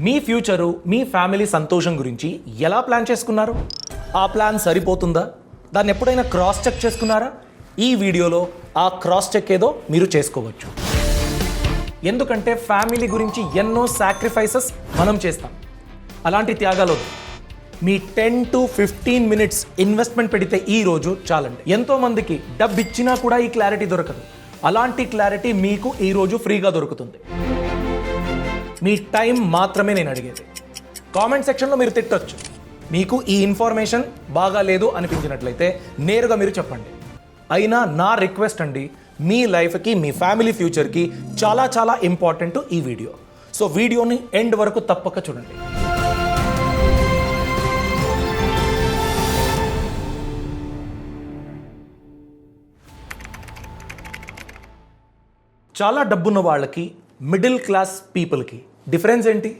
మీ future మీ family సంతోషం గురించి ఎలా ప్లాన్ చేసుకున్నారు? ఆ ప్లాన్ సరిపోతుందా? దాన్ని ఎప్పుడైనా క్రాస్ చెక్ చేసుకున్నారా? ఈ వీడియోలో ఆ క్రాస్ చెక్ ఏదో మీరు చేసుకోవచ్చు. ఎందుకంటే ఫ్యామిలీ గురించి ఎన్నో సాక్రిఫైసెస్ మనం చేస్తాం. అలాంటి త్యాగాలు మీ 10 to 15 minutes ఇన్వెస్ట్మెంట్ పెడితే ఈ రోజు చాలండి. ఎంతోమందికి డబ్బు ఇచ్చినా కూడా ఈ క్లారిటీ దొరకదు. అలాంటి క్లారిటీ మీకు ఈరోజు ఫ్రీగా దొరుకుతుంది. మీ టైం మాత్రమే నేను అడిగేది. కామెంట్ సెక్షన్లో మీరు తిట్టొచ్చు. మీకు ఈ ఇన్ఫర్మేషన్ బాగా లేదు అనిపించినట్లయితే నేరుగా మీరు చెప్పండి. అయినా నా రిక్వెస్ట్ అండి, మీ లైఫ్కి మీ ఫ్యామిలీ ఫ్యూచర్కి చాలా చాలా ఇంపార్టెంట్ ఈ వీడియో. సో వీడియోని ఎండ్ వరకు తప్పక చూడండి. చాలా డబ్బున్న వాళ్ళకి, మిడిల్ క్లాస్ పీపుల్కి డిఫరెన్స్ ఏంటి?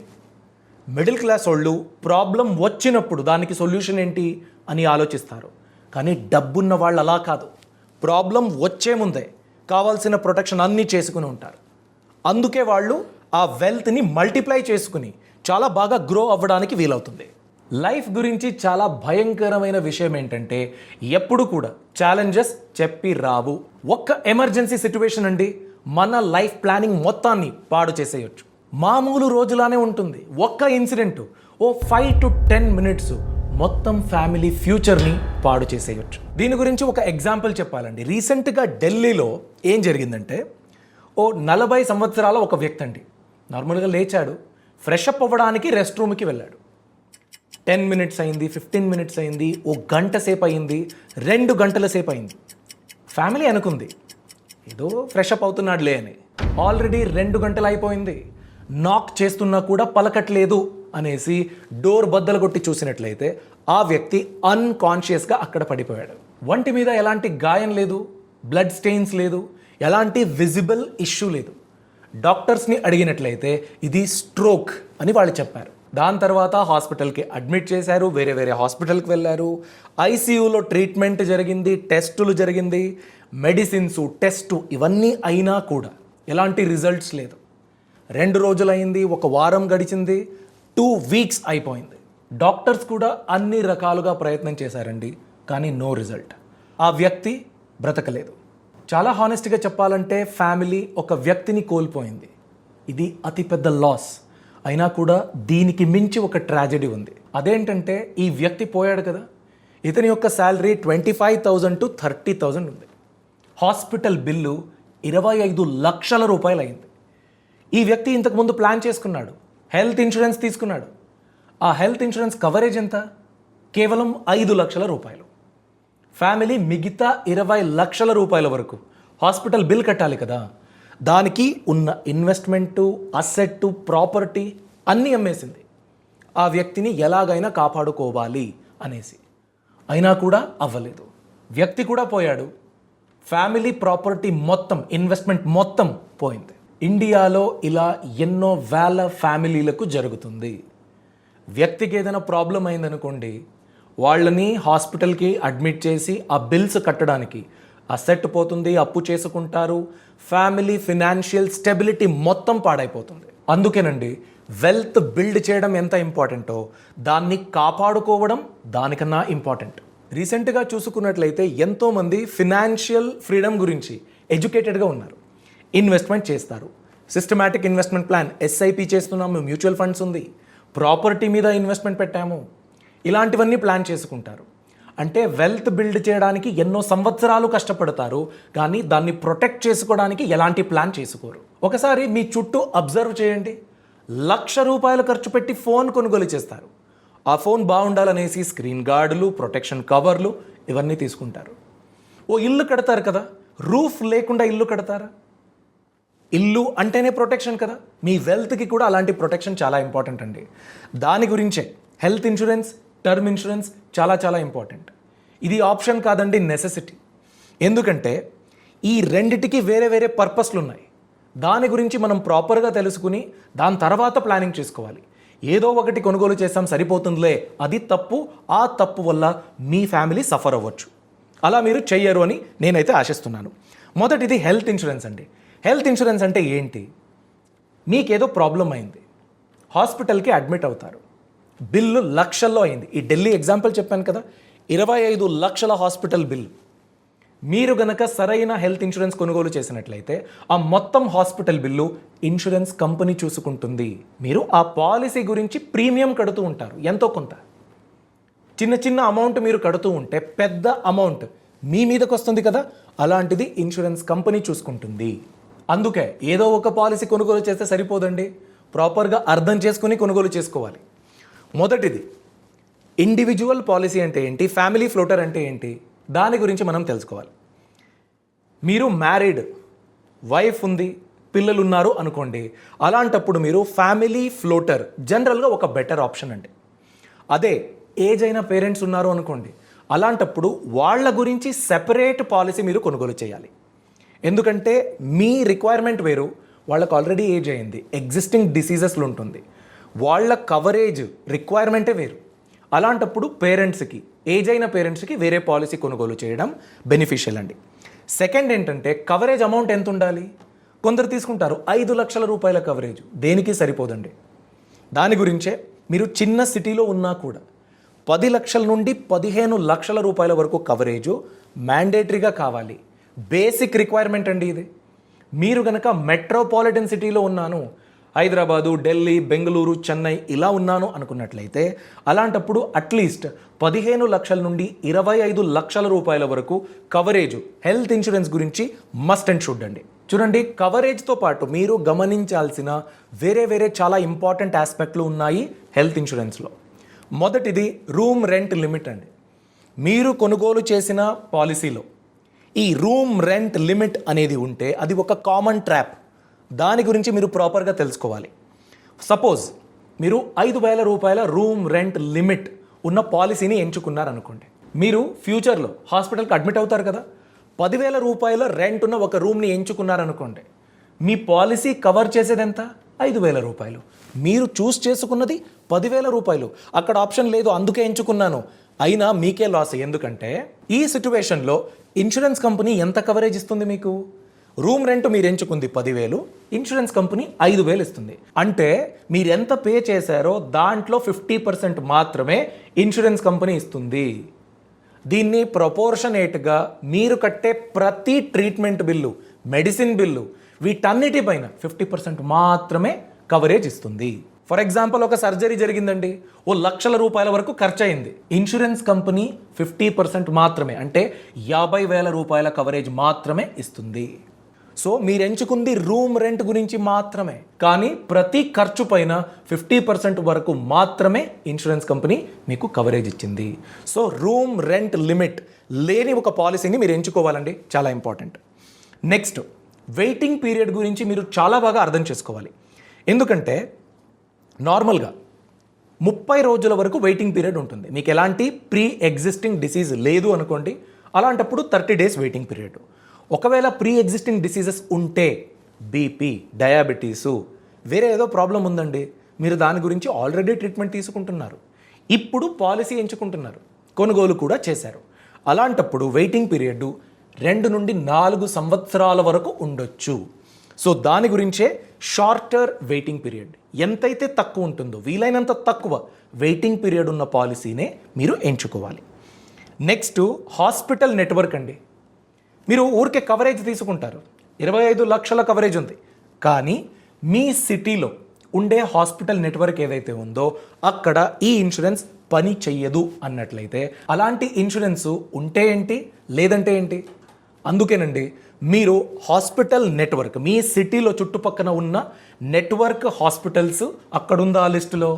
మిడిల్ క్లాస్ వాళ్ళు ప్రాబ్లం వచ్చినప్పుడు దానికి సొల్యూషన్ ఏంటి అని ఆలోచిస్తారు. కానీ డబ్బున్న వాళ్ళు అలా కాదు. ప్రాబ్లం వచ్చే ముందే కావాల్సిన ప్రొటెక్షన్ అన్నీ చేసుకుని ఉంటారు. అందుకే వాళ్ళు ఆ వెల్త్ని మల్టిప్లై చేసుకుని చాలా బాగా గ్రో అవ్వడానికి వీలవుతుంది. లైఫ్ గురించి చాలా భయంకరమైన విషయం ఏంటంటే ఎప్పుడు కూడా ఛాలెంజెస్ చెప్పి రావు. ఒక్క ఎమర్జెన్సీ సిచ్యువేషన్ అండి మన లైఫ్ ప్లానింగ్ మొత్తాన్ని పాడు చేసేయచ్చు. మామూలు రోజులానే ఉంటుంది. ఒక్క ఇన్సిడెంట్ 5 to 10 minutes మొత్తం ఫ్యామిలీ ఫ్యూచర్ని పాడు చేసేయచ్చు. దీని గురించి ఒక ఎగ్జాంపుల్ చెప్పాలండి. రీసెంట్గా ఢిల్లీలో ఏం జరిగిందంటే 40 సంవత్సరాల ఒక వ్యక్తి అండి నార్మల్గా లేచాడు, ఫ్రెష్ అప్ అవ్వడానికి రెస్ట్ రూమ్కి వెళ్ళాడు. 10 minutes అయింది, 15 minutes అయింది, 1 గంట సేపు అయింది, 2 గంటల సేపు అయింది. ఫ్యామిలీ అనుకుంది ఏదో ఫ్రెష్ అప్ అవుతున్నాడులే అని. ఆల్రెడీ 2 గంటలు అయిపోయింది. నాక్ చేస్తున్నా కూడా పలకట్లేదు అనేసి డోర్ బద్దలు కొట్టి చూసినట్లయితే ఆ వ్యక్తి అన్కాన్షియస్గా అక్కడ పడిపోయాడు. వంటి మీద ఎలాంటి గాయం లేదు, బ్లడ్ స్టెయిన్స్ లేదు, ఎలాంటి విజిబుల్ ఇష్యూ లేదు. డాక్టర్స్ని అడిగినట్లయితే ఇది స్ట్రోక్ అని వాళ్ళు చెప్పారు. దాని తర్వాత హాస్పిటల్కి అడ్మిట్ చేశారు, వేరే వేరే హాస్పిటల్కి వెళ్ళారు, ఐసీయూలో ట్రీట్మెంట్ జరిగింది, టెస్టులు జరిగింది, మెడిసిన్స్, టెస్టు ఇవన్నీ అయినా కూడా ఎలాంటి రిజల్ట్స్ లేదు. 2 రోజులైంది, 1 వారం గడిచింది, 2 weeks అయిపోయింది. డాక్టర్స్ కూడా అన్ని రకాలుగా ప్రయత్నం చేశారండి, కానీ నో రిజల్ట్. ఆ వ్యక్తి బ్రతకలేదు. చాలా హానెస్ట్గా చెప్పాలంటే ఫ్యామిలీ ఒక వ్యక్తిని కోల్పోయింది. ఇది అతిపెద్ద లాస్. అయినా కూడా దీనికి మించి ఒక ట్రాజెడీ ఉంది. అదేంటంటే ఈ వ్యక్తి పోయాడు కదా, ఇతని యొక్క శాలరీ 25,000 to 30,000 ఉంది. హాస్పిటల్ బిల్లు 25 లక్షల రూపాయలు అయింది. ఈ వ్యక్తి ఇంతకుముందు ప్లాన్ చేసుకున్నాడు, హెల్త్ ఇన్సూరెన్స్ తీసుకున్నాడు. ఆ హెల్త్ ఇన్సూరెన్స్ కవరేజ్ ఎంత? కేవలం 5 లక్షల రూపాయలు. ఫ్యామిలీ మిగతా 20 లక్షల రూపాయల వరకు హాస్పిటల్ బిల్ కట్టాలి కదా. దానికి ఉన్న ఇన్వెస్ట్మెంటు, అసెట్, ప్రాపర్టీ అన్నీ అమ్మేసింది ఆ వ్యక్తిని ఎలాగైనా కాపాడుకోవాలి అనేసి. అయినా కూడా అవ్వలేదు. వ్యక్తి కూడా పోయాడు, ఫ్యామిలీ ప్రాపర్టీ మొత్తం, ఇన్వెస్ట్మెంట్ మొత్తం పోయింది. ఇండియాలో ఇలా ఎన్నో వేల ఫ్యామిలీలకు జరుగుతుంది. వ్యక్తికి ఏదైనా ప్రాబ్లం అయిందనుకోండి, వాళ్ళని హాస్పిటల్కి అడ్మిట్ చేసి ఆ బిల్స్ కట్టడానికి అసెట్ పోతుంది, అప్పు చేసుకుంటారు, ఫ్యామిలీ ఫినాన్షియల్ స్టెబిలిటీ మొత్తం పాడైపోతుంది. అందుకేనండి వెల్త్ బిల్డ్ చేయడం ఎంత ఇంపార్టెంటో దాన్ని కాపాడుకోవడం దానికన్నా ఇంపార్టెంట్. రీసెంట్గా చూసుకున్నట్లయితే ఎంతోమంది ఫినాన్షియల్ ఫ్రీడమ్ గురించి ఎడ్యుకేటెడ్గా ఉన్నారు. ఇన్వెస్ట్మెంట్ చేస్తారు, సిస్టమాటిక్ ఇన్వెస్ట్మెంట్ ప్లాన్, ఎస్ఐపి చేస్తున్నాము, మ్యూచువల్ ఫండ్స్ ఉంది, ప్రాపర్టీ మీద ఇన్వెస్ట్మెంట్ పెట్టాము, ఇలాంటివన్నీ ప్లాన్ చేసుకుంటారు. అంటే వెల్త్ బిల్డ్ చేయడానికి ఎన్నో సంవత్సరాలు కష్టపడతారు, కానీ దాన్ని ప్రొటెక్ట్ చేసుకోవడానికి ఎలాంటి ప్లాన్ చేసుకోరు. ఒకసారి మీ చుట్టూ అబ్జర్వ్ చేయండి. 1,00,000 రూపాయలు ఖర్చు పెట్టి ఫోన్ కొనుగోలు చేస్తారు. ఆ ఫోన్ బాగుండాలనేసి స్క్రీన్ గార్డులు, ప్రొటెక్షన్ కవర్లు ఇవన్నీ తీసుకుంటారు. ఇల్లు కడతారు కదా, రూఫ్ లేకుండా ఇల్లు కడతారా? ఇల్లు అంటేనే ప్రొటెక్షన్ కదా. మీ వెల్త్కి కూడా అలాంటి ప్రొటెక్షన్ చాలా ఇంపార్టెంట్ అండి. దాని గురించే హెల్త్ ఇన్సూరెన్స్, టర్మ్ ఇన్సూరెన్స్ చాలా చాలా ఇంపార్టెంట్. ఇది ఆప్షన్ కాదండి, నెసెసిటీ. ఎందుకంటే ఈ రెండిటికి వేరే వేరే పర్పస్లు ఉన్నాయి. దాని గురించి మనం ప్రాపర్గా తెలుసుకుని దాని తర్వాత ప్లానింగ్ చేసుకోవాలి. ఏదో ఒకటి కొనుగోలు చేస్తాం సరిపోతుందిలే, అది తప్పు. ఆ తప్పు వల్ల మీ ఫ్యామిలీ సఫర్ అవ్వచ్చు. అలా మీరు చెయ్యరు అని నేనైతే ఆశిస్తున్నాను. మొదటిది హెల్త్ ఇన్సూరెన్స్ అండి. హెల్త్ ఇన్సూరెన్స్ అంటే ఏంటి? మీకేదో ప్రాబ్లం అయింది, హాస్పిటల్కి అడ్మిట్ అవుతారు. బిల్లు లక్షల్లో అయింది. ఈ ఢిల్లీ ఎగ్జాంపుల్ చెప్పాను కదా, 25 లక్షల హాస్పిటల్ బిల్లు. మీరు గనక సరైన హెల్త్ ఇన్సూరెన్స్ కొనుగోలు చేసినట్లయితే ఆ మొత్తం హాస్పిటల్ బిల్లు ఇన్సూరెన్స్ కంపెనీ చూసుకుంటుంది. మీరు ఆ పాలసీ గురించి ప్రీమియం కడుతూ ఉంటారు, ఎంతో కొంత. చిన్న చిన్న అమౌంట్ మీరు కడుతూ ఉంటే పెద్ద అమౌంట్ మీ మీదకి వస్తుంది కదా, అలాంటిది ఇన్సూరెన్స్ కంపెనీ చూసుకుంటుంది. అందుకే ఏదో ఒక పాలసీ కొనుగోలు చేస్తే సరిపోదండి, ప్రాపర్గా అర్థం చేసుకుని కొనుగోలు చేసుకోవాలి. మొదటిది ఇండివిజువల్ పాలసీ అంటే ఏంటి, ఫ్యామిలీ ఫ్లోటర్ అంటే ఏంటి, దాని గురించి మనం తెలుసుకోవాలి. మీరు మ్యారీడ్, వైఫ్ ఉంది, పిల్లలు ఉన్నారు అనుకోండి, అలాంటప్పుడు మీరు ఫ్యామిలీ ఫ్లోటర్ జనరల్గా ఒక బెటర్ ఆప్షన్ అండి. అదే ఏజ్ అయిన పేరెంట్స్ ఉన్నారు అనుకోండి, అలాంటప్పుడు వాళ్ళ గురించి సెపరేట్ పాలసీ మీరు కొనుగోలు చేయాలి. ఎందుకంటే మీ రిక్వైర్మెంట్ వేరు, వాళ్ళకు ఆల్రెడీ ఏజ్ అయింది, ఎగ్జిస్టింగ్ డిసీజెస్లు ఉంటుంది, వాళ్ళ కవరేజ్ రిక్వైర్మెంటే వేరు. అలాంటప్పుడు పేరెంట్స్కి, ఏజ్ అయిన పేరెంట్స్కి వేరే పాలసీ కొనుగోలు చేయడం బెనిఫిషియల్ అండి. సెకండ్ ఏంటంటే కవరేజ్ అమౌంట్ ఎంత ఉండాలి. కొందరు తీసుకుంటారు 5 లక్షల రూపాయల కవరేజ్, దేనికి సరిపోదండి. దాని గురించే మీరు చిన్న సిటీలో ఉన్నా కూడా 10 లక్షల నుండి 15 లక్షల రూపాయల వరకు కవరేజు మ్యాండేటరీగా కావాలి. బేసిక్ రిక్వైర్మెంట్ అండి ఇది. మీరు కనుక మెట్రోపాలిటన్ సిటీలో ఉన్నాను, హైదరాబాదు, ఢిల్లీ, బెంగళూరు, చెన్నై ఇలా ఉన్నాను అనుకున్నట్లయితే అలాంటప్పుడు అట్లీస్ట్ 15 లక్షల నుండి 25 లక్షల రూపాయల వరకు కవరేజ్ హెల్త్ ఇన్సూరెన్స్ గురించి మస్ట్ అండ్ షుడ్ అండి. చూడండి, కవరేజ్తో పాటు మీరు గమనించాల్సిన వేరే చాలా ఇంపార్టెంట్ ఆస్పెక్ట్లు ఉన్నాయి హెల్త్ ఇన్సూరెన్స్లో. మొదటిది రూమ్ రెంట్ లిమిట్ అండి. మీరు కొనుగోలు చేసిన పాలసీలో ఈ రూమ్ రెంట్ లిమిట్ అనేది ఉంటే అది ఒక కామన్ ట్రాప్. దాని గురించి మీరు ప్రాపర్గా తెలుసుకోవాలి. సపోజ్ మీరు 5,000 రూపాయల రూమ్ రెంట్ లిమిట్ ఉన్న పాలసీని ఎంచుకున్నారనుకోండి, మీరు ఫ్యూచర్లో హాస్పిటల్కి అడ్మిట్ అవుతారు కదా, 10,000 రూపాయల రెంట్ ఉన్న ఒక రూమ్ని ఎంచుకున్నారనుకోండి, మీ పాలసీ కవర్ చేసేది ఎంత? 5,000 రూపాయలు. మీరు చూస్ చేసుకున్నది 10,000 రూపాయలు. అక్కడ ఆప్షన్ లేదు, అందుకే ఎంచుకున్నాను. అయినా మీకే లాస్. ఎందుకంటే ఈ సిచ్యువేషన్లో ఇన్సూరెన్స్ కంపెనీ ఎంత కవరేజ్ ఇస్తుంది మీకు? రూమ్ రెంట్ మీరు ఎంచుకుంది 10,000, ఇన్సూరెన్స్ కంపెనీ 5,000 ఇస్తుంది. అంటే మీరు ఎంత పే చేశారో దాంట్లో 50% మాత్రమే ఇన్సూరెన్స్ కంపెనీ ఇస్తుంది. దీన్ని ప్రపోర్షనేట్గా మీరు కట్టే ప్రతి ట్రీట్మెంట్ బిల్లు, మెడిసిన్ బిల్లు, వీటన్నిటిపైన 50% మాత్రమే కవరేజ్ ఇస్తుంది. ఫర్ ఎగ్జాంపుల్, ఒక సర్జరీ జరిగిందండి, 1,00,000 రూపాయల వరకు ఖర్చు అయింది. ఇన్సూరెన్స్ కంపెనీ 50% మాత్రమే, అంటే 50,000 రూపాయల కవరేజ్ మాత్రమే ఇస్తుంది. సో మీరు ఎంచుకుంది రూమ్ రెంట్ గురించి మాత్రమే, కానీ ప్రతి ఖర్చు పైన 50% వరకు మాత్రమే ఇన్సూరెన్స్ కంపెనీ మీకు కవరేజ్ ఇచ్చింది. సో రూమ్ రెంట్ లిమిట్ లేని ఒక పాలసీని మీరు ఎంచుకోవాలండి, చాలా ఇంపార్టెంట్. నెక్స్ట్, వెయిటింగ్ పీరియడ్ గురించి మీరు చాలా బాగా అర్థం చేసుకోవాలి. ఎందుకంటే నార్మల్గా 30 రోజుల వరకు వెయిటింగ్ పీరియడ్ ఉంటుంది. మీకు ఎలాంటి ప్రీ ఎగ్జిస్టింగ్ డిసీజ్ లేదు అనుకోండి, అలాంటప్పుడు 30 డేస్ వెయిటింగ్ పీరియడ్. ఒకవేళ ప్రీ ఎగ్జిస్టింగ్ డిసీజెస్ ఉంటే, బీపీ, డయాబెటీసు, వేరే ఏదో ప్రాబ్లం ఉందండి, మీరు దాని గురించి ఆల్రెడీ ట్రీట్మెంట్ తీసుకుంటున్నారు, ఇప్పుడు పాలసీ ఎంచుకుంటున్నారు, కొనుగోలు కూడా చేశారు, అలాంటప్పుడు వెయిటింగ్ పీరియడ్ 2 నుండి 4 సంవత్సరాల వరకు ఉండొచ్చు. సో దాని గురించే షార్టర్ వెయిటింగ్ పీరియడ్, ఎంతైతే తక్కువ ఉంటుందో వీలైనంత తక్కువ వెయిటింగ్ పీరియడ్ ఉన్న పాలసీనే మీరు ఎంచుకోవాలి. నెక్స్ట్, హాస్పిటల్ నెట్వర్క్ అండి. మీరు ఊరికే కవరేజ్ తీసుకుంటారు, 25 లక్షల కవరేజ్ ఉంది, కానీ మీ సిటీలో ఉండే హాస్పిటల్ నెట్వర్క్ ఏదైతే ఉందో అక్కడ ఈ ఇన్సూరెన్స్ పని చెయ్యదు అన్నట్లయితే అలాంటి ఇన్సూరెన్స్ ఉంటే ఏంటి, లేదంటే ఏంటి? అందుకేనండి మీరు హాస్పిటల్ నెట్వర్క్, మీ సిటీలో చుట్టుపక్కల ఉన్న నెట్వర్క్ హాస్పిటల్స్ అక్కడుందా ఆ లిస్టులో,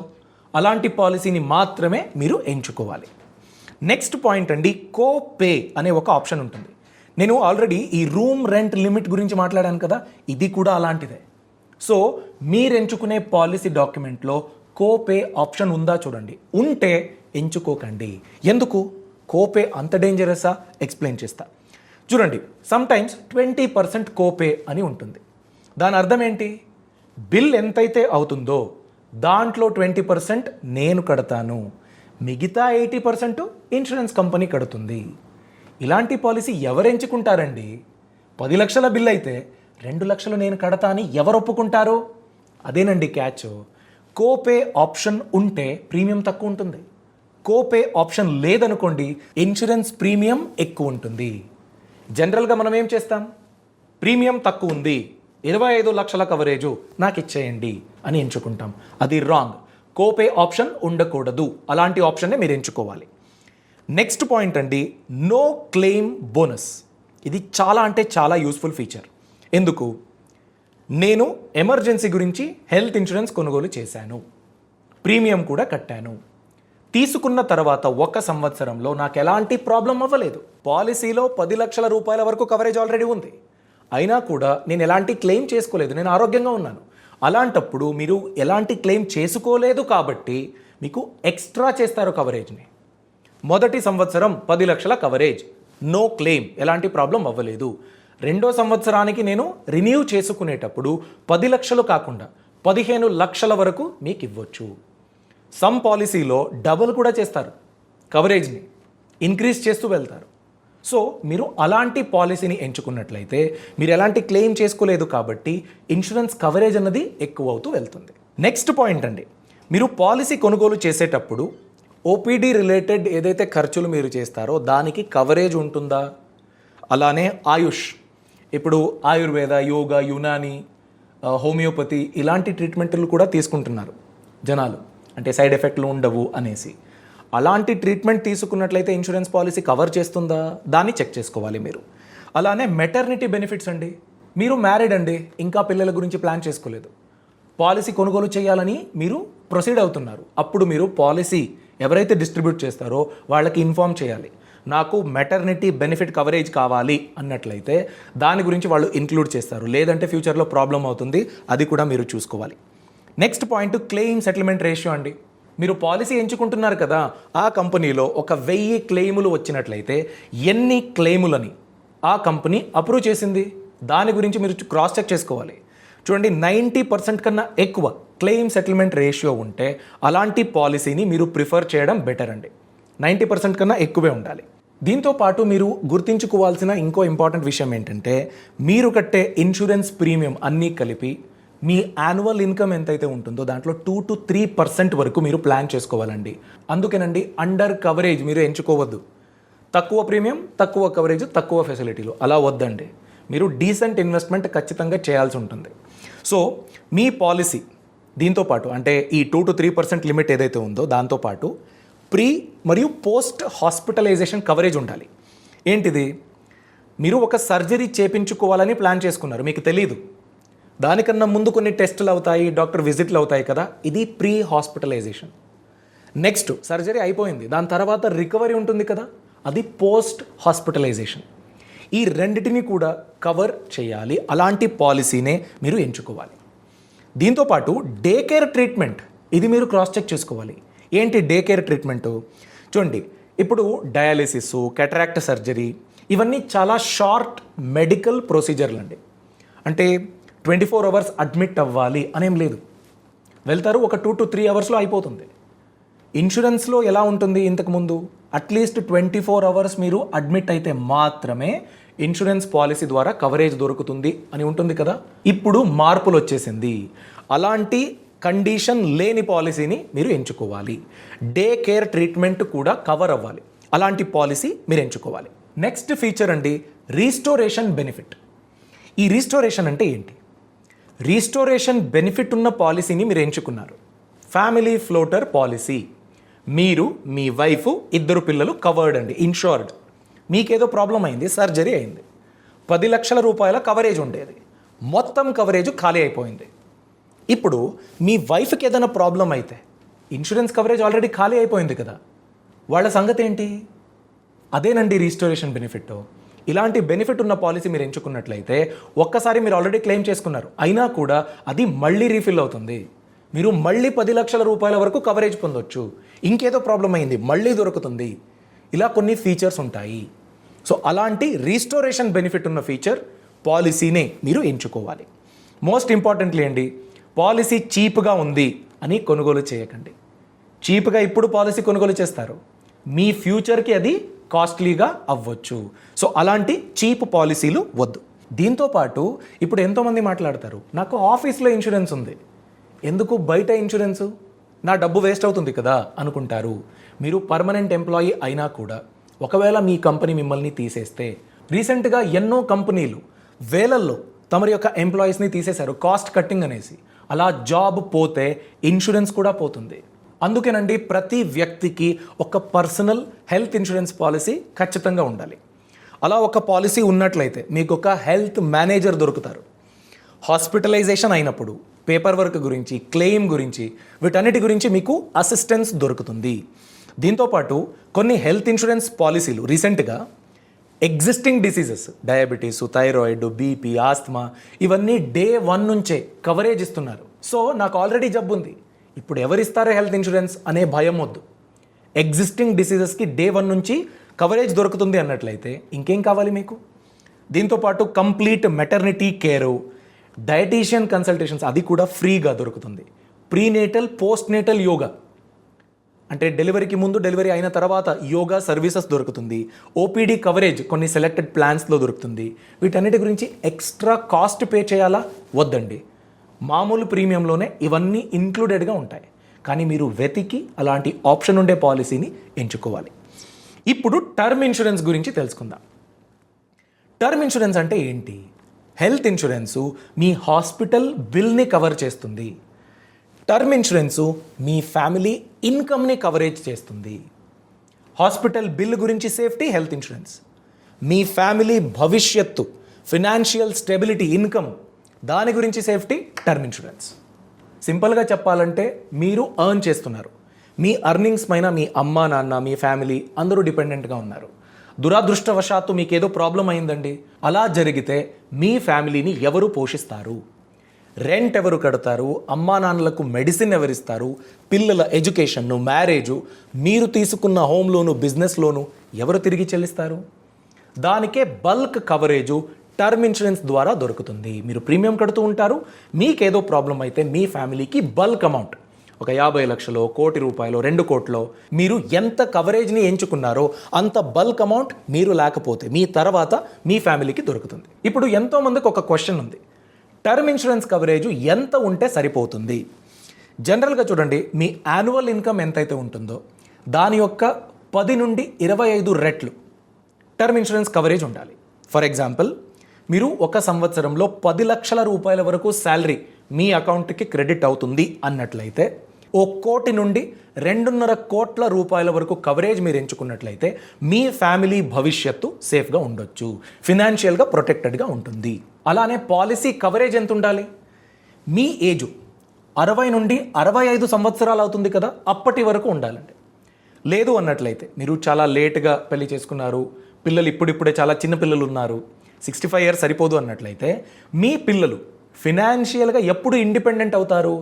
అలాంటి పాలసీని మాత్రమే మీరు ఎంచుకోవాలి. నెక్స్ట్ పాయింట్ అండి, కోపే అనే ఒక ఆప్షన్ ఉంటుంది. నేను ఆల్రెడీ ఈ రూమ్ రెంట్ లిమిట్ గురించి మాట్లాడాను కదా, ఇది కూడా అలాంటిదే. సో మీరు ఎంచుకునే పాలసీ డాక్యుమెంట్లో కోపే ఆప్షన్ ఉందా చూడండి, ఉంటే ఎంచుకోకండి. ఎందుకు? కోపే అంత డేంజరసా? ఎక్స్ప్లెయిన్ చేస్తా. చూడండి, సమ్టైమ్స్ 20% కోపే అని ఉంటుంది. దాని అర్థం ఏంటి? బిల్ ఎంతైతే అవుతుందో దాంట్లో 20% నేను కడతాను, మిగతా 80% ఇన్సూరెన్స్ కంపెనీ కడుతుంది. ఇలాంటి పాలసీ ఎవరు ఎంచుకుంటారండి? 10 లక్షల బిల్ అయితే 2 లక్షలు నేను కడతా అని ఎవరు ఒప్పుకుంటారు? అదేనండి క్యాచ్. కోపే ఆప్షన్ ఉంటే ప్రీమియం తక్కువ ఉంటుంది. కోపే ఆప్షన్ లేదనుకోండి ఇన్సూరెన్స్ ప్రీమియం ఎక్కువ ఉంటుంది. జనరల్గా మనం ఏం చేస్తాం, ప్రీమియం తక్కువ ఉంది, 25 లక్షల కవరేజు నాకు ఇచ్చేయండి అని ఎంచుకుంటాం. అది రాంగ్. కోపే ఆప్షన్ ఉండకూడదు. అలాంటి ఆప్షన్నే మీరు ఎంచుకోవాలి. నెక్స్ట్ పాయింట్ అండి, నో క్లెయిమ్ బోనస్. ఇది చాలా అంటే చాలా యూస్ఫుల్ ఫీచర్. ఎందుకు? నేను ఎమర్జెన్సీ గురించి హెల్త్ ఇన్సూరెన్స్ కొనుగోలు చేశాను, ప్రీమియం కూడా కట్టాను. తీసుకున్న తర్వాత 1 సంవత్సరంలో నాకు ఎలాంటి ప్రాబ్లం అవ్వలేదు. పాలసీలో 10 లక్షల రూపాయల వరకు కవరేజ్ ఆల్రెడీ ఉంది. అయినా కూడా నేను ఎలాంటి క్లెయిమ్ చేసుకోలేదు, నేను ఆరోగ్యంగా ఉన్నాను. అలాంటప్పుడు మీరు ఎలాంటి క్లెయిమ్ చేసుకోలేదు కాబట్టి మీకు ఎక్స్ట్రా చేస్తారు కవరేజ్ని. మొదటి సంవత్సరం 10 లక్షల కవరేజ్, నో క్లెయిమ్, ఎలాంటి ప్రాబ్లం అవ్వలేదు. రెండో సంవత్సరానికి నేను రిన్యూ చేసుకునేటప్పుడు 10 లక్షలు కాకుండా 15 లక్షల వరకు మీకు ఇవ్వచ్చు. సమ్ పాలసీలో డబుల్ కూడా చేస్తారు, కవరేజ్ని ఇంక్రీజ్ చేస్తూ వెళ్తారు. సో మీరు అలాంటి పాలసీని ఎంచుకున్నట్లయితే మీరు ఎలాంటి క్లెయిమ్ చేసుకోలేదు కాబట్టి ఇన్సూరెన్స్ కవరేజ్ అన్నది ఎక్కువ అవుతూ వెళ్తుంది. నెక్స్ట్ పాయింట్ అండి, మీరు పాలసీ కొనుగోలు చేసేటప్పుడు ఓపీడీ రిలేటెడ్ ఏదైతే ఖర్చులు మీరు చేస్తారో దానికి కవరేజ్ ఉంటుందా? అలానే ఆయుష్, ఇప్పుడు ఆయుర్వేద, యోగా, యునాని, హోమియోపతి ఇలాంటి ట్రీట్మెంట్లు కూడా తీసుకుంటున్నారు జనాలు, అంటే సైడ్ ఎఫెక్ట్లు ఉండవు అనేసి. అలాంటి ట్రీట్మెంట్ తీసుకున్నట్లయితే ఇన్సూరెన్స్ పాలసీ కవర్ చేస్తుందా? దాన్ని చెక్ చేసుకోవాలి మీరు. అలానే మెటర్నిటీ బెనిఫిట్స్ అండి, మీరు మ్యారీడ్ అండి, ఇంకా పిల్లల గురించి ప్లాన్ చేసుకోలేదు, పాలసీ కొనుగోలు చేయాలని మీరు ప్రొసీడ్ అవుతున్నారు. అప్పుడు మీరు పాలసీ ఎవరైతే డిస్ట్రిబ్యూట్ చేస్తారో వాళ్ళకి ఇన్ఫామ్ చేయాలి, నాకు మెటర్నిటీ బెనిఫిట్ కవరేజ్ కావాలి అన్నట్లయితే దాని గురించి వాళ్ళు ఇంక్లూడ్ చేస్తారు. లేదంటే ఫ్యూచర్లో ప్రాబ్లం అవుతుంది, అది కూడా మీరు చూసుకోవాలి. Next point, claim settlement ratio అండి. మీరు పాలసీ ఎంచుకుంటున్నారు కదా, ఆ కంపెనీలో 1000 క్లెయిములు వచ్చినట్లయితే ఎన్ని క్లెయిములని ఆ కంపెనీ అప్రూవ్ చేసింది దాని గురించి మీరు క్రాస్ చెక్ చేసుకోవాలి. చూడండి, 90% కన్నా ఎక్కువ క్లెయిమ్ సెటిల్మెంట్ రేషియో ఉంటే అలాంటి పాలసీని మీరు ప్రిఫర్ చేయడం బెటర్ అండి. 90% కన్నా ఎక్కువే ఉండాలి. దీంతో పాటు మీరు గుర్తుంచుకోవాల్సిన ఇంకో ఇంపార్టెంట్ విషయం ఏంటంటే, మీరు కట్టే ఇన్సూరెన్స్ ప్రీమియం అన్నీ కలిపి మీ యాన్యువల్ ఇన్కమ్ ఎంతైతే ఉంటుందో దాంట్లో 2 to 3% వరకు మీరు ప్లాన్ చేసుకోవాలండి. అందుకేనండి అండర్ కవరేజ్ మీరు ఎంచుకోవద్దు. తక్కువ ప్రీమియం, తక్కువ కవరేజ్, తక్కువ ఫెసిలిటీలు అలా వద్దండి. మీరు డీసెంట్ ఇన్వెస్ట్మెంట్ ఖచ్చితంగా చేయాల్సి ఉంటుంది. సో మీ పాలసీ దీంతోపాటు అంటే ఈ 2 to 3% లిమిట్ ఏదైతే ఉందో దాంతోపాటు ప్రీ మరియు పోస్ట్ హాస్పిటలైజేషన్ కవరేజ్ ఉండాలి. ఏంటిది? మీరు ఒక సర్జరీ చేయించుకోవాలని ప్లాన్ చేసుకున్నారు, మీకు తెలీదు, దానికన్నా ముందు కొన్ని టెస్టులు అవుతాయి, డాక్టర్ విజిట్లు అవుతాయి కదా, ఇది ప్రీ హాస్పిటలైజేషన్. నెక్స్ట్ సర్జరీ అయిపోయింది, దాని తర్వాత రికవరీ ఉంటుంది కదా, అది పోస్ట్ హాస్పిటలైజేషన్. ఈ రెండిటిని కూడా కవర్ చేయాలి. అలాంటి పాలసీనే మీరు ఎంచుకోవాలి. దీంతోపాటు డే కేర్ ట్రీట్మెంట్, ఇది మీరు క్రాస్ చెక్ చేసుకోవాలి. ఏంటి డే కేర్ ట్రీట్మెంటు? చూడండి, ఇప్పుడు డయాలిసిస్, కెటరాక్ట్ సర్జరీ ఇవన్నీ చాలా షార్ట్ మెడికల్ ప్రొసీజర్లు అండి. అంటే 24 hours అడ్మిట్ అవ్వాలి అనేం లేదు, వెళ్తారు, ఒక 2 to 3 అవర్స్లో అయిపోతుంది. ఇన్సూరెన్స్లో ఎలా ఉంటుంది ఇంతకుముందు, అట్లీస్ట్ 24 hours మీరు అడ్మిట్ అయితే మాత్రమే ఇన్సూరెన్స్ పాలసీ ద్వారా కవరేజ్ దొరుకుతుంది అని ఉంటుంది కదా. ఇప్పుడు మార్పులు వచ్చేసింది, అలాంటి కండిషన్ లేని పాలసీని మీరు ఎంచుకోవాలి. డే కేర్ ట్రీట్మెంట్ కూడా కవర్ అవ్వాలి, అలాంటి పాలసీ మీరు ఎంచుకోవాలి. నెక్స్ట్ ఫీచర్ అండి, రీస్టోరేషన్ బెనిఫిట్. ఈ రీస్టోరేషన్ అంటే ఏంటి? రీస్టోరేషన్ బెనిఫిట్ ఉన్న పాలసీని మీరు ఎంచుకున్నారు. ఫ్యామిలీ ఫ్లోటర్ పాలసీ, మీరు, మీ వైఫ్, 2 పిల్లలు కవర్డ్ అండి, ఇన్షూర్డ్. మీకేదో ప్రాబ్లం అయింది, సర్జరీ అయింది, 10 లక్షల రూపాయల కవరేజ్ ఉండేది, మొత్తం కవరేజ్ ఖాళీ అయిపోయింది. ఇప్పుడు మీ వైఫ్కి ఏదైనా ప్రాబ్లం అయితే ఇన్సూరెన్స్ కవరేజ్ ఆల్రెడీ ఖాళీ అయిపోయింది కదా, వాళ్ళ సంగతి ఏంటి? అదేనండి రీస్టోరేషన్ బెనిఫిట్. ఇలాంటి బెనిఫిట్ ఉన్న పాలసీ మీరు ఎంచుకున్నట్లయితే ఒక్కసారి మీరు ఆల్రెడీ క్లెయిమ్ చేసుకున్నారు, అయినా కూడా అది మళ్ళీ రీఫిల్ అవుతుంది. మీరు మళ్ళీ 10 లక్షల రూపాయల వరకు కవరేజ్ పొందొచ్చు. ఇంకేదో ప్రాబ్లం అయింది, మళ్ళీ దొరుకుతుంది. ఇలా కొన్ని ఫీచర్స్ ఉంటాయి. సో అలాంటి రీస్టోరేషన్ బెనిఫిట్ ఉన్న ఫీచర్ పాలసీనే మీరు ఎంచుకోవాలి. మోస్ట్ ఇంపార్టెంట్లీ అండి, పాలసీ చీప్గా ఉంది అని కొనుగోలు చేయకండి. చీప్గా ఇప్పుడు పాలసీ కొనుగోలు చేస్తారు, మీ ఫ్యూచర్కి అది కాస్ట్లీగా అవ్వచ్చు. సో అలాంటి చీప్ పాలసీలు వద్దు. దీంతోపాటు ఇప్పుడు ఎంతోమంది మాట్లాడతారు, నాకు ఆఫీస్లో ఇన్సూరెన్స్ ఉంది, ఎందుకు బయట ఇన్సూరెన్సు, నా డబ్బు వేస్ట్ అవుతుంది కదా అనుకుంటారు. మీరు పర్మనెంట్ ఎంప్లాయీ అయినా కూడా ఒకవేళ మీ కంపెనీ మిమ్మల్ని తీసేస్తే, రీసెంట్గా ఎన్నో కంపెనీలు వేలల్లో తమరి యొక్క ఎంప్లాయీస్ని తీసేశారు కాస్ట్ కట్టింగ్ అనేసి. అలా జాబ్ పోతే ఇన్సూరెన్స్ కూడా పోతుంది. అందుకేనండి ప్రతి వ్యక్తికి ఒక పర్సనల్ హెల్త్ ఇన్సూరెన్స్ పాలసీ ఖచ్చితంగా ఉండాలి. అలా ఒక పాలసీ ఉన్నట్లయితే మీకు ఒక హెల్త్ మేనేజర్ దొరుకుతారు. హాస్పిటలైజేషన్ అయినప్పుడు పేపర్ వర్క్ గురించి, క్లెయిమ్ గురించి, వీటన్నిటి గురించి మీకు అసిస్టెన్స్ దొరుకుతుంది. దీంతోపాటు కొన్ని హెల్త్ ఇన్సూరెన్స్ పాలసీలు రీసెంట్గా existing diseases, diabetes, thyroid, BP, asthma, ఇవన్నీ డే 1 నుంచే కవరేజ్ ఇస్తున్నారు. సో నాకు ఆల్రెడీ జబ్బు ఉంది, ఇప్పుడు ఎవరిస్తారో హెల్త్ ఇన్సూరెన్స్ అనే భయం వద్దు. ఎగ్జిస్టింగ్ డిసీజెస్కి డే 1 నుంచి కవరేజ్ దొరుకుతుంది అన్నట్లయితే ఇంకేం కావాలి మీకు? దీంతోపాటు కంప్లీట్ మెటర్నిటీ కేరు, డయటీషియన్ కన్సల్టేషన్స్ అది కూడా ఫ్రీగా దొరుకుతుంది. ప్రీనేటల్, పోస్ట్ నేటల్ యోగా అంటే డెలివరీకి ముందు, డెలివరీ అయిన తర్వాత యోగా సర్వీసెస్ దొరుకుతుంది. ఓపీడీ కవరేజ్ కొన్ని సెలెక్టెడ్ ప్లాన్స్లో దొరుకుతుంది. వీటన్నిటి గురించి ఎక్స్ట్రా కాస్ట్ పే చేయాలా? వద్దండి, మామూలు ప్రీమియంలోనే ఇవన్నీ ఇంక్లూడెడ్గా ఉంటాయి. కానీ మీరు వెతికి అలాంటి ఆప్షన్ ఉండే పాలసీని ఎంచుకోవాలి. ఇప్పుడు టర్మ్ ఇన్సూరెన్స్ గురించి తెలుసుకుందాం. టర్మ్ ఇన్సూరెన్స్ అంటే ఏంటి? హెల్త్ ఇన్సూరెన్సు మీ హాస్పిటల్ బిల్ని కవర్ చేస్తుంది. టర్మ్ ఇన్సూరెన్సు మీ ఫ్యామిలీ ఇన్కమ్ని కవరేజ్ చేస్తుంది. హాస్పిటల్ బిల్ గురించి సేఫ్టీ హెల్త్ ఇన్సూరెన్స్, మీ ఫ్యామిలీ భవిష్యత్తు ఫినాన్షియల్ స్టెబిలిటీ, ఇన్కమ్, దాని గురించి సేఫ్టీ టర్మ్ ఇన్సూరెన్స్. సింపుల్గా చెప్పాలంటే మీరు ఎర్న్ చేస్తున్నారు, మీ అర్నింగ్స్ పైన మీ అమ్మా నాన్న, మీ ఫ్యామిలీ అందరూ డిపెండెంట్గా ఉన్నారు. దురదృష్టవశాత్తు మీకేదో ప్రాబ్లం అయిందండి, అలా జరిగితే మీ ఫ్యామిలీని ఎవరు పోషిస్తారు? రెంట్ ఎవరు కడతారు? అమ్మా నాన్నలకు మెడిసిన్ ఎవరిస్తారు? పిల్లల ఎడ్యుకేషన్ను, మ్యారేజు, మీరు తీసుకున్న హోమ్ లోను, బిజినెస్ లోను ఎవరు తిరిగి చెల్లిస్తారు? దానికే బల్క్ కవరేజు టర్మ్ ఇన్సూరెన్స్ ద్వారా దొరుకుతుంది. మీరు ప్రీమియం కడుతూ ఉంటారు, మీకేదో ప్రాబ్లం అయితే మీ ఫ్యామిలీకి బల్క్ అమౌంట్, ఒక 50 లక్షలు, కోటి రూపాయలు, 2 కోట్లు, మీరు ఎంత కవరేజ్ని ఎంచుకున్నారో అంత బల్క్ అమౌంట్ మీరు లేకపోతే మీ తర్వాత మీ ఫ్యామిలీకి దొరుకుతుంది. ఇప్పుడు ఎంతోమందికి ఒక క్వశ్చన్ ఉంది, టర్మ్ ఇన్సూరెన్స్ కవరేజ్ ఎంత ఉంటే సరిపోతుంది? జనరల్గా చూడండి, మీ యాన్యువల్ ఇన్కమ్ ఎంతైతే ఉంటుందో దాని యొక్క 10 నుండి 25 రెట్లు టర్మ్ ఇన్సూరెన్స్ కవరేజ్ ఉండాలి. ఫర్ ఎగ్జాంపుల్, మీరు ఒక సంవత్సరంలో 10 లక్షల రూపాయల వరకు శాలరీ మీ అకౌంట్కి క్రెడిట్ అవుతుంది అన్నట్లయితే, 1 కోటి నుండి 2.5 కోట్ల రూపాయల వరకు కవరేజ్ మీరు ఎంచుకున్నట్లయితే మీ ఫ్యామిలీ భవిష్యత్తు సేఫ్గా ఉండొచ్చు, ఫినాన్షియల్గా ప్రొటెక్టెడ్గా ఉంటుంది. అలానే పాలసీ కవరేజ్ ఎంత ఉండాలి? మీ ఏజు 60 నుండి 65 సంవత్సరాలు అవుతుంది కదా, అప్పటి వరకు ఉండాలండి. లేదు అన్నట్లయితే, మీరు చాలా లేట్గా పెళ్లి చేసుకున్నారు, పిల్లలు ఇప్పుడిప్పుడే చాలా చిన్న పిల్లలు ఉన్నారు, 65 ఇయర్స్ సరిపోదు అన్నట్లయితే, మీ పిల్లలు ఫినాన్షియల్గా ఎప్పుడు ఇండిపెండెంట్ అవుతారు?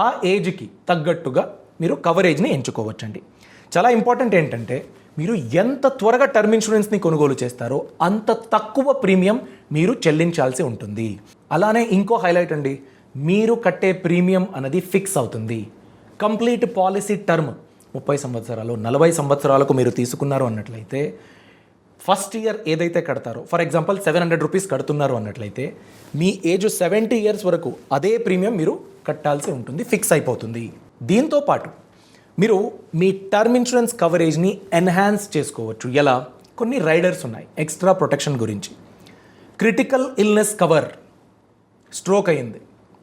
ఆ ఏజ్కి తగ్గట్టుగా మీరు కవరేజ్ని ఎంచుకోవచ్చండి. చాలా ఇంపార్టెంట్ ఏంటంటే, మీరు ఎంత త్వరగా టర్మ్ ఇన్సూరెన్స్ని కొనుగోలు చేస్తారో అంత తక్కువ ప్రీమియం మీరు చెల్లించాల్సి ఉంటుంది. అలానే ఇంకో హైలైట్ అండి, మీరు కట్టే ప్రీమియం అనేది ఫిక్స్ అవుతుంది. కంప్లీట్ పాలసీ టర్మ్ 30 సంవత్సరాలు, 40 సంవత్సరాలకు మీరు తీసుకున్నారు అన్నట్లయితే, ఫస్ట్ ఇయర్ ఏదైతే కడతారో, ఫర్ ఎగ్జాంపుల్ 700 రూపీస్ కడుతున్నారు అన్నట్లయితే, మీ ఏజ్ 70 ఇయర్స్ వరకు అదే ప్రీమియం మీరు కట్టాల్సి ఉంటుంది, ఫిక్స్ అయిపోతుంది. దీంతో పాటు మీరు మీ టర్మ్ ఇన్సూరెన్స్ కవరేజ్ని ఎన్హాన్స్ చేసుకోవచ్చు. ఎలా? కొన్ని రైడర్స్ ఉన్నాయి ఎక్స్ట్రా ప్రొటెక్షన్ గురించి. క్రిటికల్ ఇల్నెస్ కవర్, స్ట్రోక్ అయింది,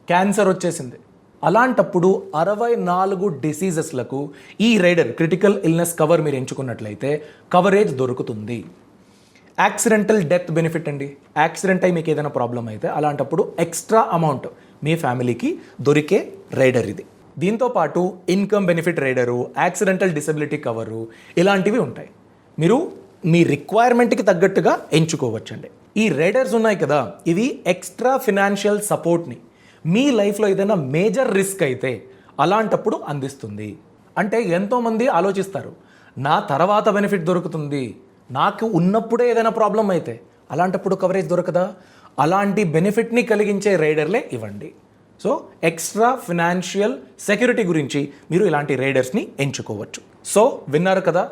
క్యాన్సర్ వచ్చేసింది, అలాంటప్పుడు 64 డిసీజెస్లకు ఈ రైడర్ క్రిటికల్ ఇల్నెస్ కవర్ మీరు ఎంచుకున్నట్లయితే కవరేజ్ దొరుకుతుంది. యాక్సిడెంటల్ డెత్ బెనిఫిట్ అండి, యాక్సిడెంట్ అయి మీకు ఏదైనా ప్రాబ్లం అయితే అలాంటప్పుడు ఎక్స్ట్రా అమౌంట్ మీ ఫ్యామిలీకి దొరికే రైడర్ ఇది. దీంతోపాటు income benefit rider, accidental disability cover, ఇలాంటివి ఉంటాయి. మీరు మీ రిక్వైర్మెంట్కి తగ్గట్టుగా ఎంచుకోవచ్చండి. ఈ రైడర్స్ ఉన్నాయి కదా, ఇవి ఎక్స్ట్రా ఫినాన్షియల్ సపోర్ట్ని మీ లైఫ్లో ఏదైనా మేజర్ రిస్క్ అయితే అలాంటప్పుడు అందిస్తుంది. అంటే ఎంతోమంది ఆలోచిస్తారు, నా తర్వాత బెనిఫిట్ దొరుకుతుంది, నాకు ఉన్నప్పుడే ఏదైనా ప్రాబ్లం అయితే అలాంటప్పుడు కవరేజ్ దొరకదా? అలాంటి బెనిఫిట్ని కలిగించే రైడర్లే ఇవ్వండి. సో ఎక్స్ట్రా ఫినాన్షియల్ సెక్యూరిటీ గురించి మీరు ఇలాంటి రైడర్స్ని ఎంచుకోవచ్చు. సో విన్నారు కదా,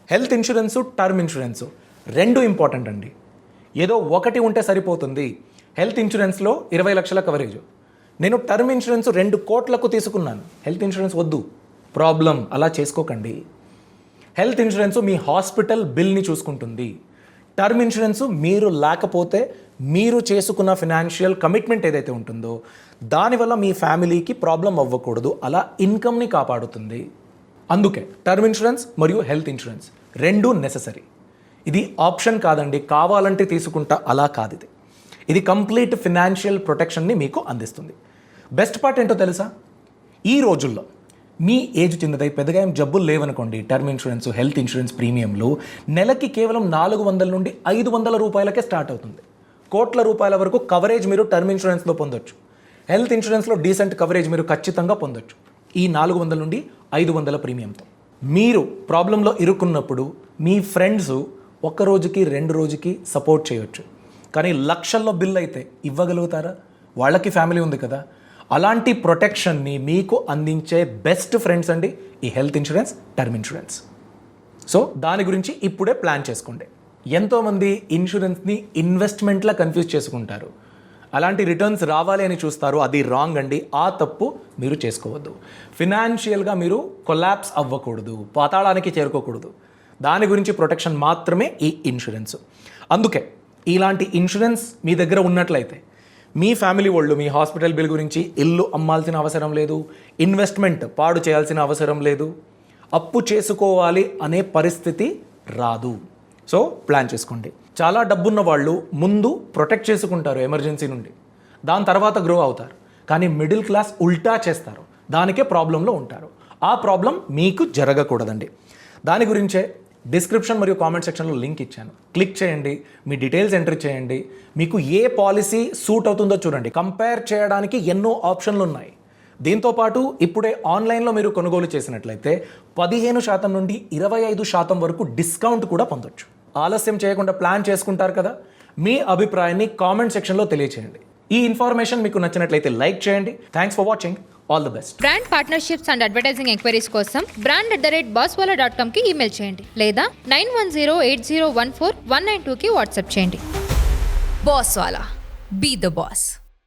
హెల్త్ ఇన్సూరెన్సు, టర్మ్ ఇన్సూరెన్సు రెండు ఇంపార్టెంట్ అండి. ఏదో ఒకటి ఉంటే సరిపోతుంది. హెల్త్ ఇన్సూరెన్స్లో 20 లక్షల కవరేజ్, నేను టర్మ్ ఇన్సూరెన్స్ 2 కోట్లకు తీసుకున్నాను, హెల్త్ ఇన్సూరెన్స్ వద్దు. ప్రాబ్లం, అలా చేసుకోకండి. హెల్త్ ఇన్సూరెన్స్ మీ హాస్పిటల్ బిల్ని చూసుకుంటుంది. టర్మ్ ఇన్సూరెన్స్ మీరు లేకపోతే మీరు చేసుకున్న ఫినాన్షియల్ కమిట్మెంట్ ఏదైతే ఉంటుందో దానివల్ల మీ ఫ్యామిలీకి ప్రాబ్లం అవ్వకూడదు, అలా ఇన్కమ్ని కాపాడుతుంది. అందుకే టర్మ్ ఇన్సూరెన్స్ మరియు హెల్త్ ఇన్సూరెన్స్ 2 నెససరీ. ఇది ఆప్షన్ కాదండి, కావాలంటే తీసుకుంటా, అలా కాదు. ఇది కంప్లీట్ ఫినాన్షియల్ ప్రొటెక్షన్ని మీకు అందిస్తుంది. బెస్ట్ పార్ట్ ఏంటో తెలుసా? ఈ రోజుల్లో మీ ఏజ్ చిన్నదై పెద్దగా ఏం జబ్బులు లేవనుకోండి, టర్మ్ ఇన్సూరెన్స్ హెల్త్ ఇన్సూరెన్స్ ప్రీమియంలు నెలకి కేవలం 400 నుండి 500 రూపాయలకే స్టార్ట్ అవుతుంది. కోట్ల రూపాయల వరకు కవరేజ్ మీరు టర్మ్ ఇన్సూరెన్స్లో పొందొచ్చు. హెల్త్ ఇన్సూరెన్స్లో డీసెంట్ కవరేజ్ మీరు ఖచ్చితంగా పొందొచ్చు ఈ 400 నుండి 500 ప్రీమియంతో. మీరు ప్రాబ్లంలో ఇరుక్కున్నప్పుడు మీ ఫ్రెండ్స్ 1 రోజుకి 2 రోజుకి సపోర్ట్ చేయొచ్చు, కానీ లక్షల్లో బిల్ అయితే ఇవ్వగలుగుతారా? వాళ్ళకి ఫ్యామిలీ ఉంది కదా. అలాంటి ప్రొటెక్షన్ని మీకు అందించే బెస్ట్ ఫ్రెండ్స్ అండి ఈ health insurance, term insurance. So దాని గురించి ఇప్పుడే ప్లాన్ చేసుకోండి. ఎంతోమంది ఇన్సూరెన్స్ని ఇన్వెస్ట్మెంట్లా కన్ఫ్యూజ్ చేసుకుంటారు. అలాంటి రిటర్న్స్ రావాలి అని చూస్తారు, అది రాంగ్ అండి. ఆ తప్పు మీరు చేసుకోవద్దు. ఫినాన్షియల్గా మీరు కొలాప్స్ అవ్వకూడదు, పాతాళానికి చేరుకోకూడదు. దాని గురించి ప్రొటెక్షన్ మాత్రమే ఈ ఇన్సూరెన్స్. అందుకే ఇలాంటి ఇన్సూరెన్స్ మీ దగ్గర ఉన్నట్లయితే మీ ఫ్యామిలీ వాళ్ళు మీ హాస్పిటల్ బిల్ గురించి ఇల్లు అమ్మాల్సిన అవసరం లేదు, ఇన్వెస్ట్మెంట్ పాడు చేయాల్సిన అవసరం లేదు, అప్పు చేసుకోవాలి అనే పరిస్థితి రాదు. సో ప్లాన్ చేసుకోండి. చాలా డబ్బున్న వాళ్ళు ముందు ప్రొటెక్ట్ చేసుకుంటారు ఎమర్జెన్సీ నుండి, దాని తర్వాత గ్రో అవుతారు. కానీ మిడిల్ క్లాస్ ఉల్టా చేస్తారు, దానికే ప్రాబ్లంలో ఉంటారు. ఆ ప్రాబ్లం మీకు జరగకూడదండి. దాని గురించే డిస్క్రిప్షన్ మరియు కామెంట్ సెక్షన్లో లింక్ ఇచ్చాను, క్లిక్ చేయండి, మీ డీటెయిల్స్ ఎంటర్ చేయండి. మీకు ఏ పాలసీ సూట్ అవుతుందో చూడండి. కంపేర్ చేయడానికి ఎన్నో ఆప్షన్లు ఉన్నాయి. దీంతోపాటు ఇప్పుడే ఆన్లైన్లో మీరు కొనుగోలు చేసినట్లయితే 15% నుండి 25% వరకు డిస్కౌంట్ కూడా పొందొచ్చు. ఆలస్యం చేయకుండా ప్లాన్ చేసుకుంటారు కదా. మీ అభిప్రాయాన్ని కామెంట్ సెక్షన్లో తెలియచేయండి. ఈ ఇన్ఫర్మేషన్ మీకు నచ్చినట్లయితే లైక్ చేయండి. Thanks for watching. All the best. Brand partnerships and advertising enquiries కోసం brand@bosswala.com కి ఈమెయిల్ చేయండి లేదా 9108014192 కి వాట్సాప్ చేయండి. Bosswala. Be the boss.